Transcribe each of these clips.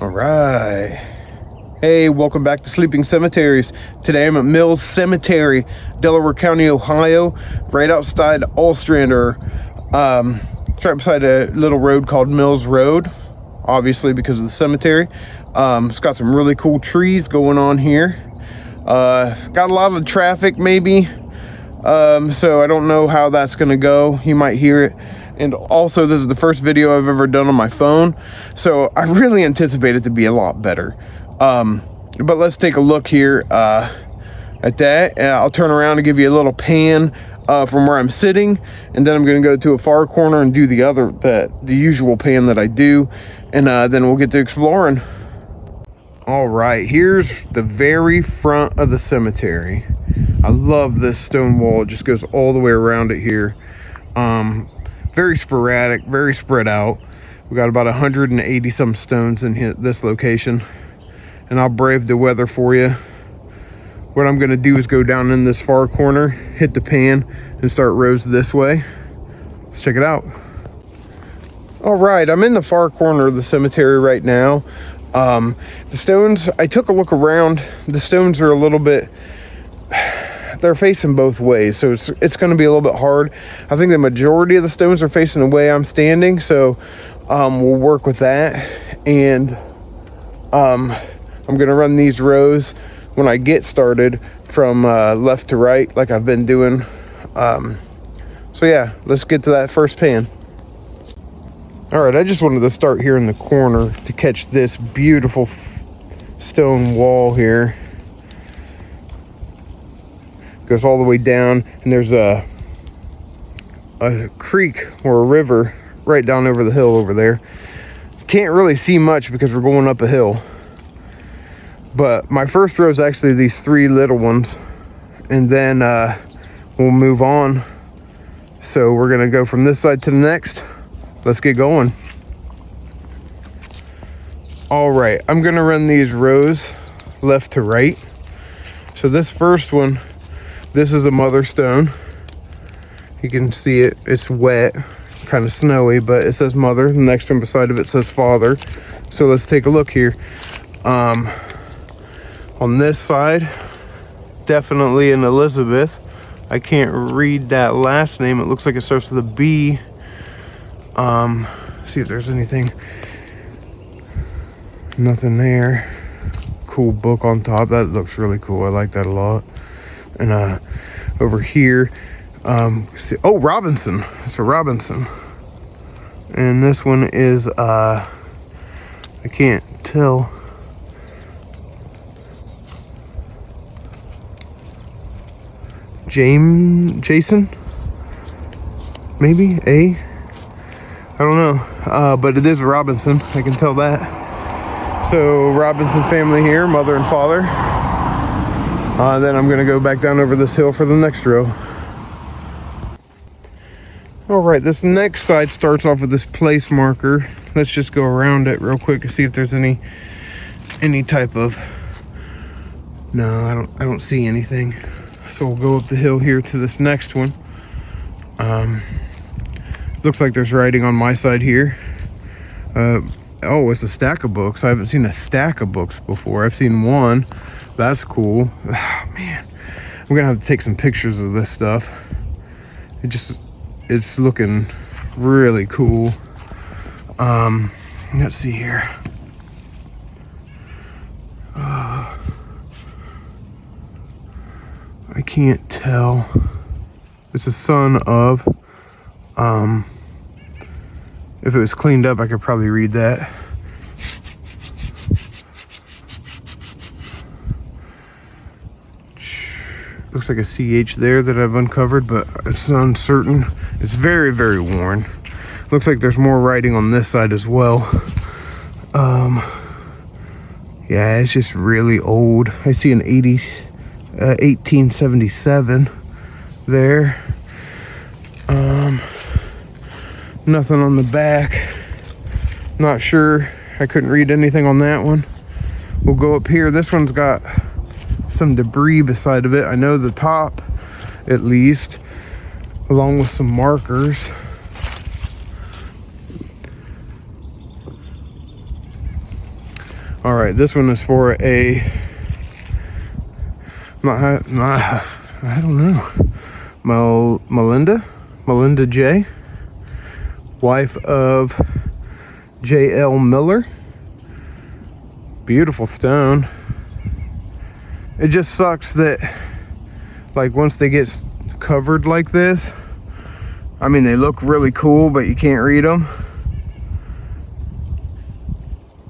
All right. Hey, welcome back to Sleeping Cemeteries. Today I'm at Mills Cemetery, Delaware County, Ohio, right outside Ostrander. It's right beside a little road called Mills Road, obviously because of the cemetery. It's got some really cool trees going on here. Got a lot of traffic maybe, so I don't know how that's gonna go. You might hear it. And also, this is the first video I've ever done on my phone, so I really anticipate it to be a lot better. But let's take a look here at that. I'll turn around and give you a little pan from where I'm sitting, and then I'm going to go to a far corner and do the usual pan that I do, and then we'll get to exploring. All right, here's the very front of the cemetery. I love this stone wall. It just goes all the way around it here. Very sporadic, very spread out. We got about 180 some stones in here, this location, and I'll brave the weather for you. What I'm gonna do is go down in this far corner, hit the pan, and start rows this way. Let's check it out. All right, I'm in the far corner of the cemetery right now. The stones, I took a look around. The stones are a little bit, they're facing both ways, so it's going to be a little bit hard. I think the majority of the stones are facing the way I'm standing, so we'll work with that. And I'm going to run these rows when I get started from left to right, like I've been doing. So yeah, let's get to that first pan. All right, I just wanted to start here in the corner to catch this beautiful stone wall here. Goes all the way down, and there's a creek or a river right down over the hill over there. Can't really see much because we're going up a hill, but my first row is actually these three little ones, and then we'll move on. So we're gonna go from this side to the next. Let's get going. All right, I'm gonna run these rows left to right. So this first one, this is a mother stone. You can see it, it's wet, kind of snowy, but it says mother. The next one beside of it says father. So let's take a look here. On this side, definitely an Elizabeth. I can't read that last name. It looks like it starts with a B. See if there's anything. Nothing there. Cool book on top. That looks really cool. I like that a lot. And over here, see, oh, Robinson. It's a Robinson. And this one is I can't tell. Jason, maybe A. I don't know, but it is a Robinson. I can tell that. So Robinson family here, mother and father. Then I'm gonna go back down over this hill for the next row. All right, this next side starts off with this place marker. Let's just go around it real quick and see if there's any type of, no, I don't see anything. So we'll go up the hill here to this next one. Looks like there's writing on my side here. Oh, it's a stack of books. I haven't seen a stack of books before. I've seen one. That's cool. Oh, man, I'm gonna have to take some pictures of this stuff. It's looking really cool. Let's see here. I can't tell. It's a son of. If it was cleaned up, I could probably read that. Looks like a CH there that I've uncovered, but it's uncertain. It's very, very worn. Looks like there's more writing on this side as well. Yeah, it's just really old. I see an 1877 there. Nothing on the back. Not sure. I couldn't read anything on that one. We'll go up here. This one's got some debris beside of it. I know the top, at least, along with some markers. All right, this one is for a, I don't know, Melinda J, wife of J.L. Miller. Beautiful stone. It just sucks that, like, once they get covered like this, I mean, they look really cool, but you can't read them.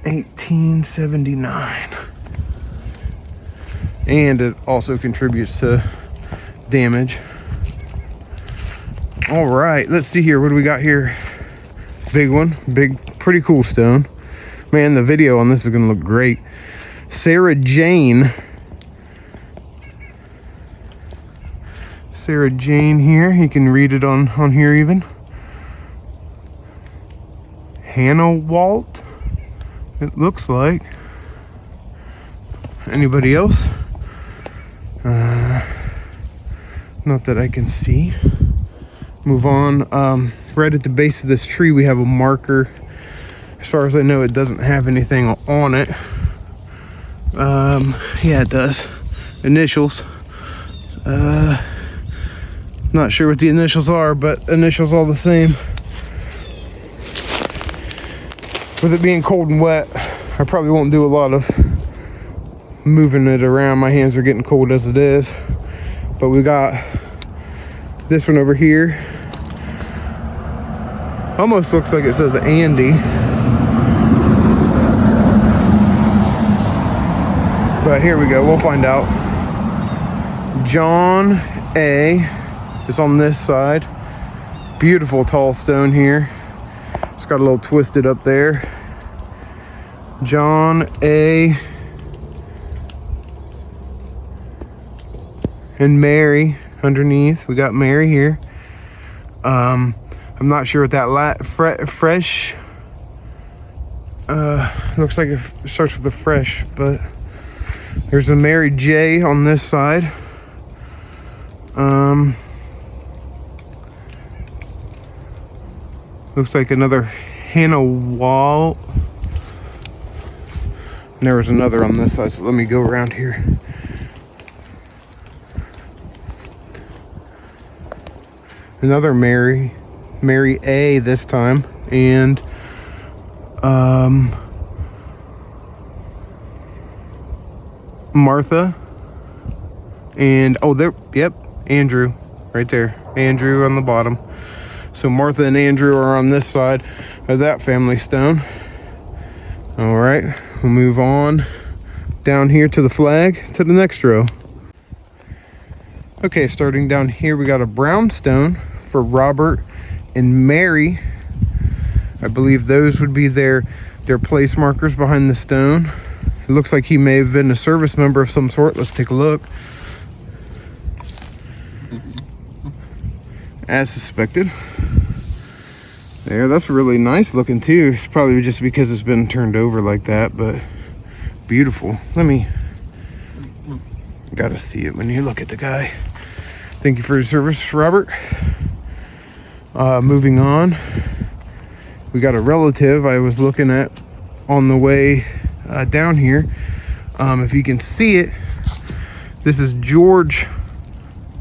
1879. And it also contributes to damage. All right, let's see here. What do we got here? Big one, pretty cool stone. Man, the video on this is gonna look great. Sarah Jane here. You can read it on here even. Hannah Walt, it looks like. Anybody else? Not that I can see. Move on. Right at the base of this tree we have a marker. As far as I know, it doesn't have anything on it. Yeah, it does. Initials. Not sure what the initials are, but initials all the same. With it being cold and wet, I probably won't do a lot of moving it around. My hands are getting cold as it is. But we got this one over here. Almost looks like it says Andy. But here we go, we'll find out. John A. is on this side. Beautiful tall stone here. It's got a little twisted up there. John A. and Mary underneath. We got Mary here. I'm not sure what that fresh looks like. It starts with a fresh, but there's a Mary J on this side. Looks like another Hannah Walt. And there was another on this side, so let me go around here. Another Mary A this time, and Martha, and oh, there, yep, Andrew, right there, Andrew on the bottom. So Martha and Andrew are on this side of that family stone. All right, we'll move on down here to the flag, to the next row. Okay, starting down here, we got a brown stone for Robert and Mary. I believe those would be their place markers behind the stone. It looks like he may have been a service member of some sort. Let's take a look. As suspected. There, that's really nice looking too. It's probably just because it's been turned over like that, but beautiful. Gotta see it when you look at the guy. Thank you for your service, Robert. Moving on, we got a relative I was looking at on the way down here. If you can see it, this is George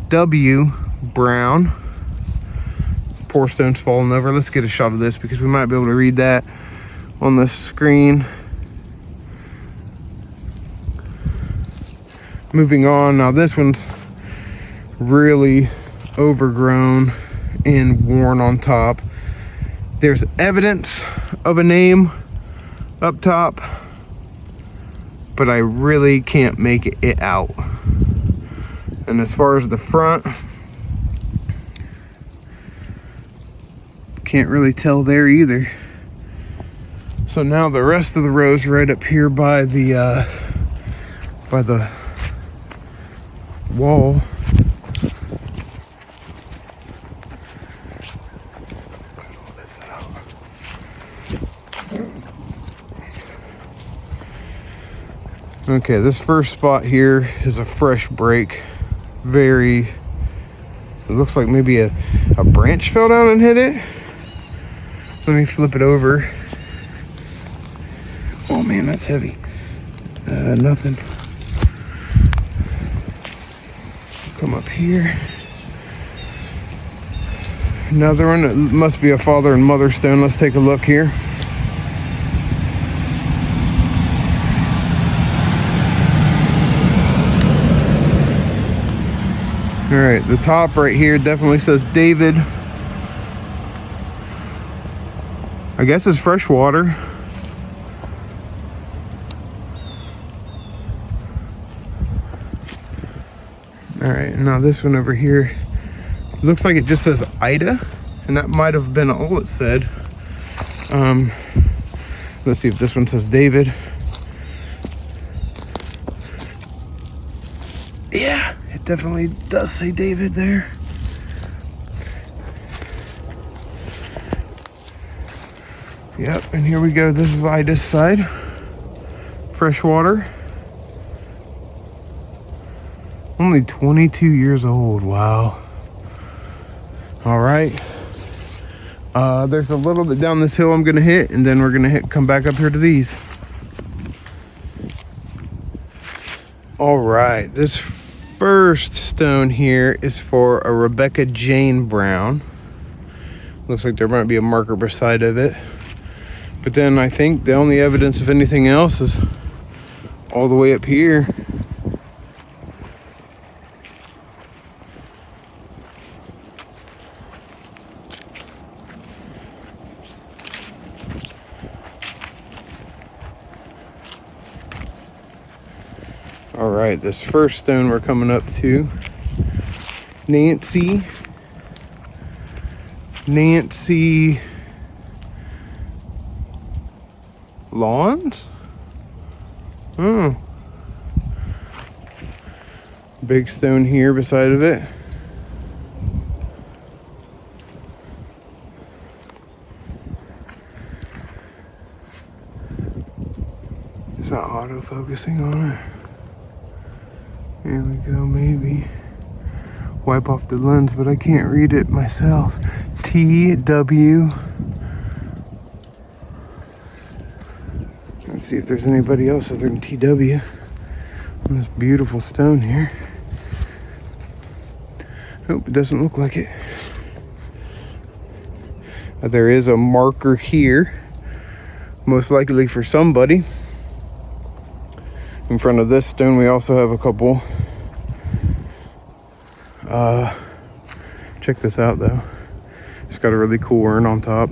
W. Brown. Poor stone's falling over. Let's get a shot of this because we might be able to read that on the screen. Moving on, now this one's really overgrown and worn on top. There's evidence of a name up top, but I really can't make it out. And as far as the front, can't really tell there either. So now the rest of the row's right up here by the wall. Okay, this first spot here is a fresh break. It looks like maybe a branch fell down and hit it. Let me flip it over. Oh man, that's heavy. Nothing. Come up here. Another one. It must be a father and mother stone. Let's take a look here. All right, the top right here definitely says David. I guess it's freshwater. All right, now this one over here looks like it just says Ida, and that might have been all it said. Let's see if this one says David. Yeah, it definitely does say David there. Yep, and here we go. This is Ida's side. Freshwater. Only 22 years old. Wow. All right. There's a little bit down this hill I'm gonna hit, and then we're gonna come back up here to these. All right, this first stone here is for a Rebecca Jane Brown. Looks like there might be a marker beside of it. But then I think the only evidence of anything else is all the way up here. All right, this first stone we're coming up to, Nancy Lawns? Oh. Big stone here beside of it. It's not auto-focusing on it. Here we go, maybe. Wipe off the lens, but I can't read it myself. TW. Let's see if there's anybody else other than TW on this beautiful stone here. Nope, it doesn't look like it. There is a marker here, most likely for somebody. In front of this stone, we also have a couple. Check this out though. It's got a really cool urn on top.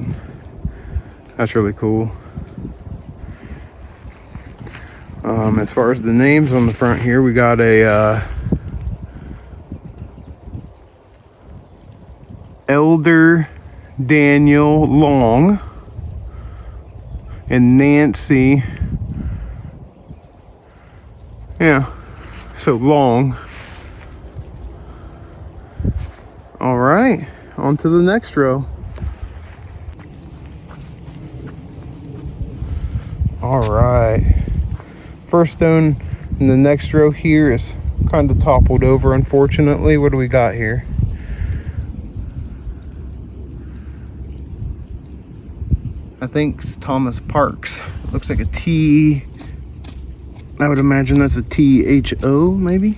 That's really cool. As far as the names on the front here, we got a Elder Daniel Long and Nancy. Yeah, so Long. All right, on to the next row. All right, first stone in the next row here is kind of toppled over, unfortunately. What do we got here? I think it's Thomas Parks. Looks like a T. I would imagine that's a THO, maybe.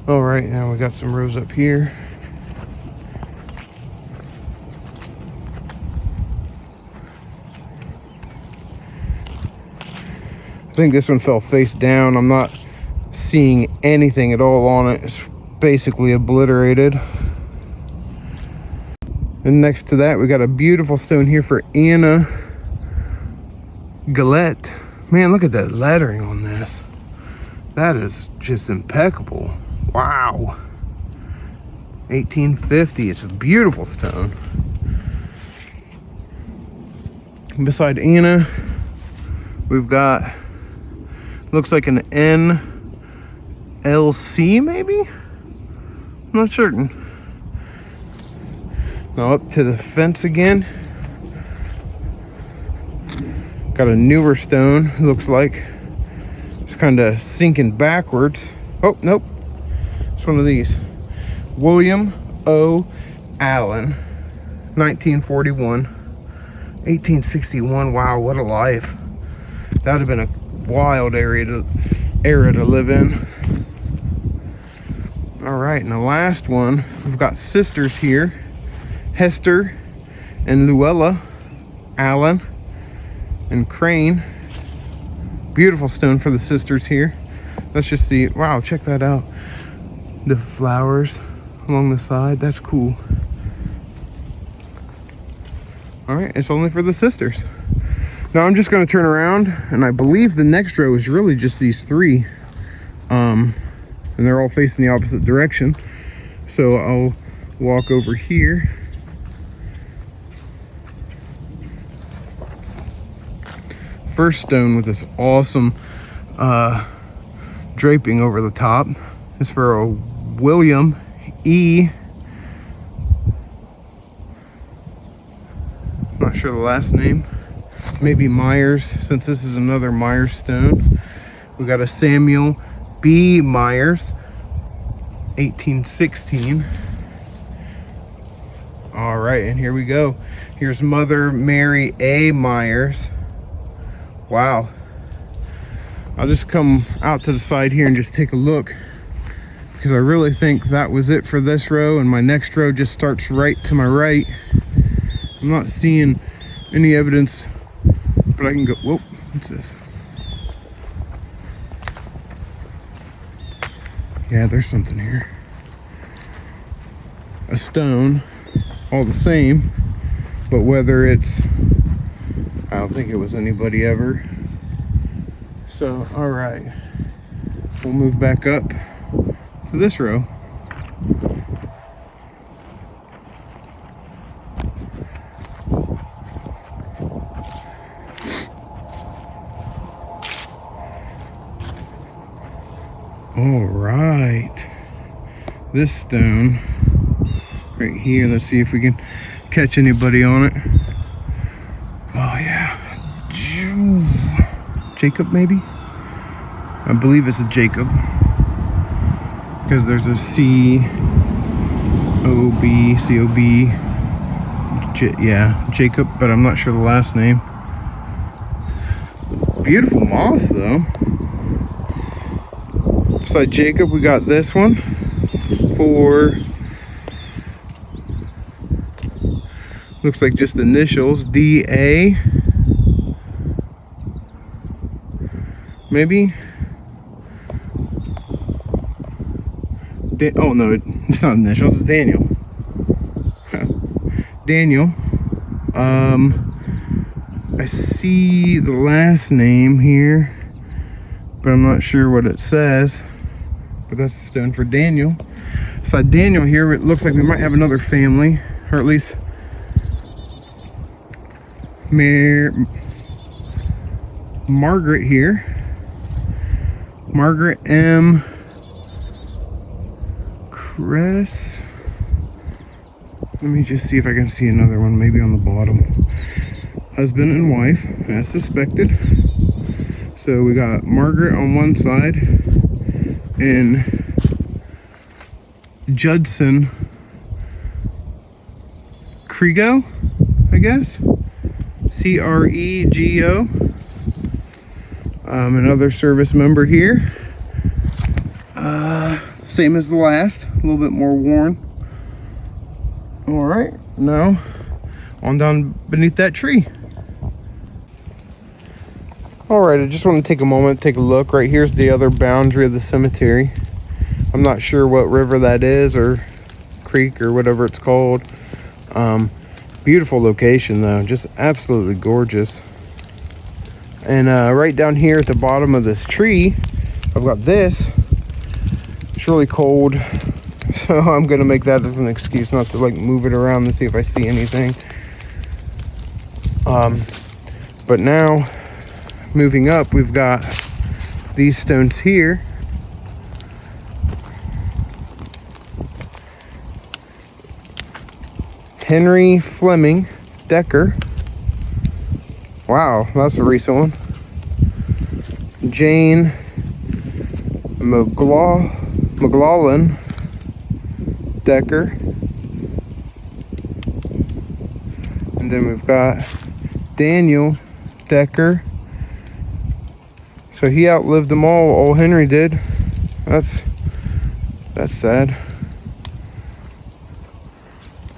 All right, now we got some rows up here. I think this one fell face down. I'm not seeing anything at all on it. It's basically obliterated. And next to that, we got a beautiful stone here for Anna Gillette. Man, look at that lettering on this. That is just impeccable. Wow. 1850. It's a beautiful stone. And beside Anna, we've got, looks like an NLC maybe? I'm not certain. Now up to the fence again. Got a newer stone, looks like. It's kind of sinking backwards. Oh, nope. It's one of these. William O. Allen, 1941. 1861. Wow, what a life. That would have been a wild era to live in. All right, and the last one, we've got sisters here, Hester and Luella Allen and Crane. Beautiful stone for the sisters here. Let's just see. Wow, check that out. The flowers along the side. That's cool. All right, it's only for the sisters. Now I'm just going to turn around, and I believe the next row is really just these three. And they're all facing the opposite direction. So I'll walk over here. First stone with this awesome draping over the top is for a William E. Not sure the last name. Maybe Myers, since this is another Myers stone. We got a Samuel B. Myers, 1816. All right, and here we go. Here's Mother Mary A. Myers. Wow. I'll just come out to the side here and just take a look, because I really think that was it for this row, and my next row just starts right to my right. I'm not seeing any evidence, but I can go, whoa, what's this? Yeah, there's something here. A stone, all the same, but whether it's, I don't think it was anybody ever. So, all right, we'll move back up to this row. All right, this stone right here, let's see if we can catch anybody on it. Oh yeah, Jacob maybe? I believe it's a Jacob, because there's a C-O-B, C-O-B, yeah, Jacob, but I'm not sure the last name. Beautiful moss though. Beside Jacob, we got this one for, looks like just initials, D-A, maybe? Oh no, it's not initials, it's Daniel. Daniel. I see the last name here, but I'm not sure what it says. But that's the stone for Daniel. So Daniel here, it looks like we might have another family, or at least Margaret here. Margaret M. Chris. Let me just see if I can see another one, maybe on the bottom. Husband and wife, as suspected. So we got Margaret on one side and Judson Crego, I guess. C-R-E-G-O. Another service member here. Same as the last, a little bit more worn. All right, now on down beneath that tree. All right, I just want to take a moment, take a look. Right here's the other boundary of the cemetery. I'm not sure what river that is, or creek, or whatever it's called. Beautiful location though, just absolutely gorgeous. And right down here at the bottom of this tree, I've got this. It's really cold, so I'm gonna make that as an excuse not to like move it around and see if I see anything. But now, moving up, we've got these stones here. Henry Fleming Decker. Wow, that's a recent one. Jane McLaughlin Decker. And then we've got Daniel Decker. So he outlived them all. Old Henry did. That's sad.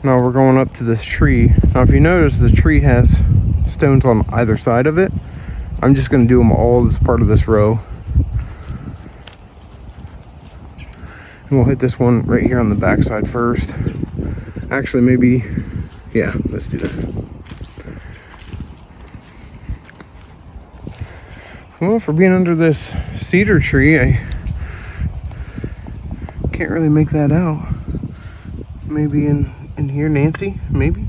Now we're going up to this tree. Now if you notice, the tree has stones on either side of it. I'm just going to do them all as part of this row. And we'll hit this one right here on the back side first. Actually, maybe, yeah, let's do that. Well, for being under this cedar tree, I can't really make that out. Maybe in here, Nancy, maybe?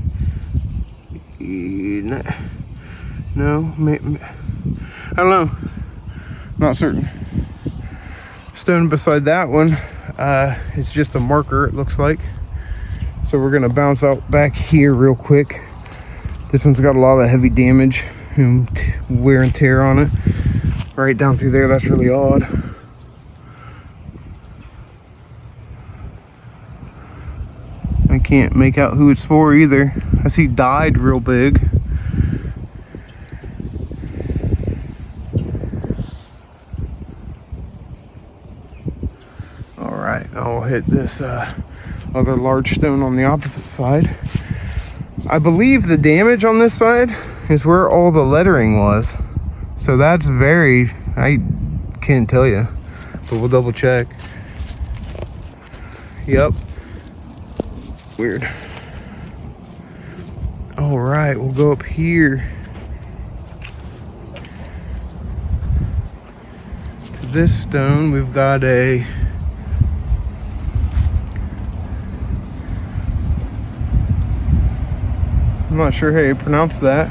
No, maybe. I don't know. Not certain. Stone beside that one is just a marker, it looks like. So we're gonna bounce out back here real quick. This one's got a lot of heavy damage and wear and tear on it. Right down through there, that's really odd. I can't make out who it's for either. I see dyed real big. All right, I'll hit this other large stone on the opposite side. I believe the damage on this side is where all the lettering was. So that's very, I can't tell you, but we'll double check. Yep. Weird. All right, we'll go up here to this stone. We've got a I'm not sure how you pronounce that.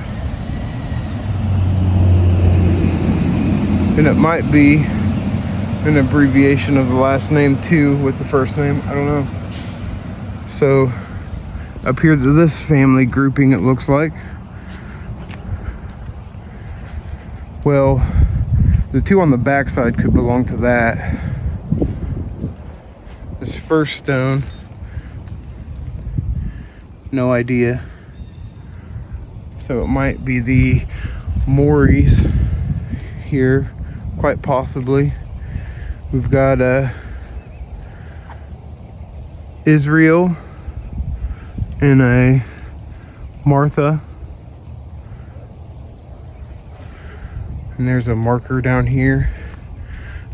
And it might be an abbreviation of the last name too with the first name. I don't know. So up here to this family grouping, it looks like. Well, the two on the back side could belong to that. This first stone, no idea. So it might be the Maury's here, quite possibly. We've got Israel and a Martha. And there's a marker down here.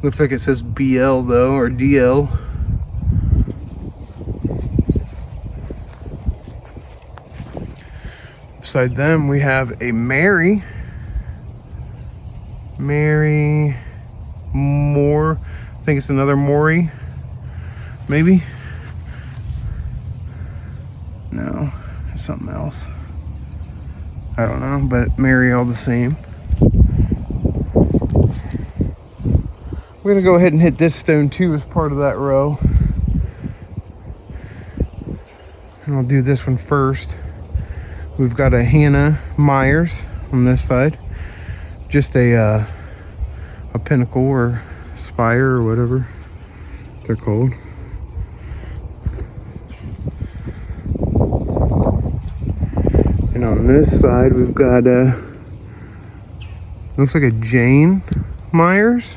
Looks like it says BL though, or DL. Beside them we have a Mary Moore. I think it's another Maury, maybe. No, it's something else. I don't know, but Mary all the same. We're gonna go ahead and hit this stone too as part of that row. And I'll do this one first. We've got a Hannah Myers on this side. Just a pinnacle or spire or whatever they're called. And on this side we've got looks like a Jane Myers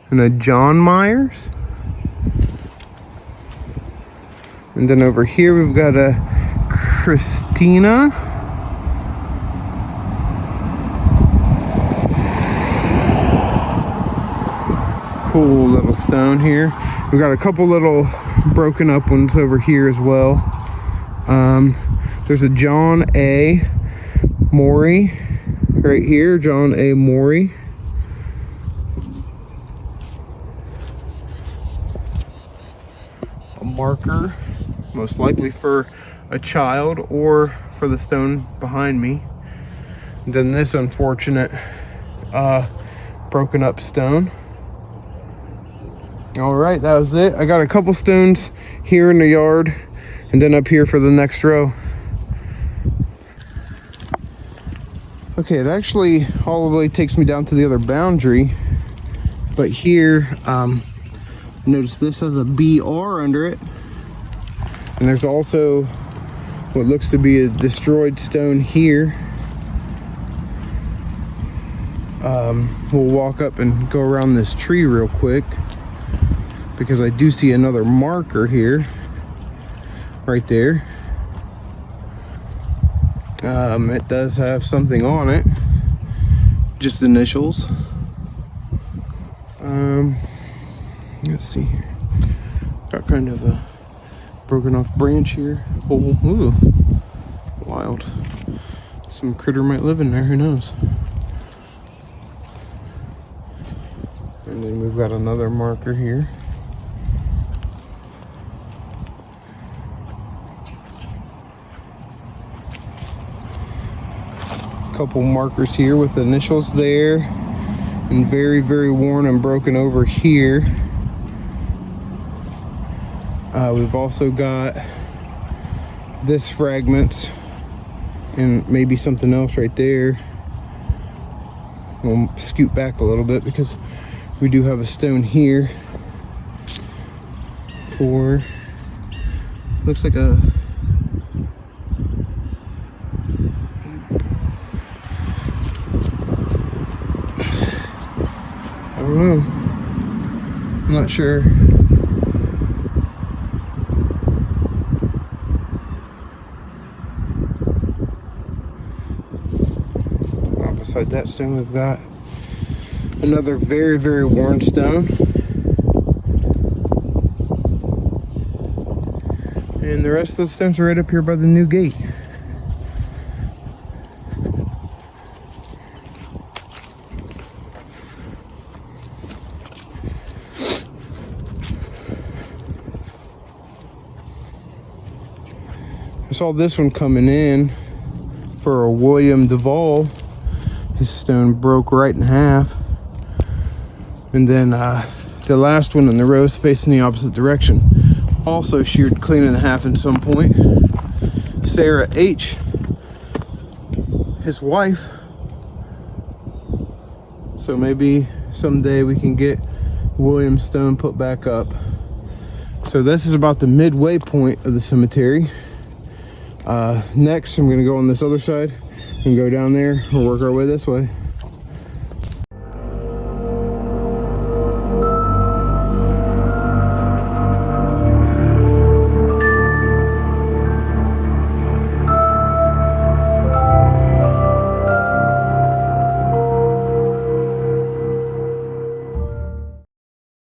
and a John Myers. And then over here we've got a Christina. Cool little stone here. We've got a couple little broken up ones over here as well. There's a John A. Maury right here, John A. Maury. A marker, most likely for a child or for the stone behind me. And then this unfortunate broken up stone. All right, that was it. I got a couple stones here in the yard and then up here for the next row. Okay, it actually all the way takes me down to the other boundary, but here notice this has a BR under it, and there's also what looks to be a destroyed stone here. We'll walk up and go around this tree real quick, because I do see another marker here, right there. It does have something on it, just initials. Let's see here. Got kind of a broken off branch here. Oh, ooh, wild. Some critter might live in there, who knows? And then we've got another marker here. Couple markers here with initials there, and very, very worn and broken over here. We've also got this fragment and maybe something else right there. We'll scoot back a little bit because we do have a stone here for, looks like a, I don't know, I'm not sure. Beside that stone, we've got another very, very worn stone. And the rest of those stones are right up here by the new gate. I saw this one coming in for a William Duvall. His stone broke right in half. And then the last one in the row is facing the opposite direction. Also sheared clean in half at some point. Sarah H., his wife. So maybe someday we can get William's stone put back up. So this is about the midway point of the cemetery. Next I'm gonna go on this other side and go down there and work our way this way.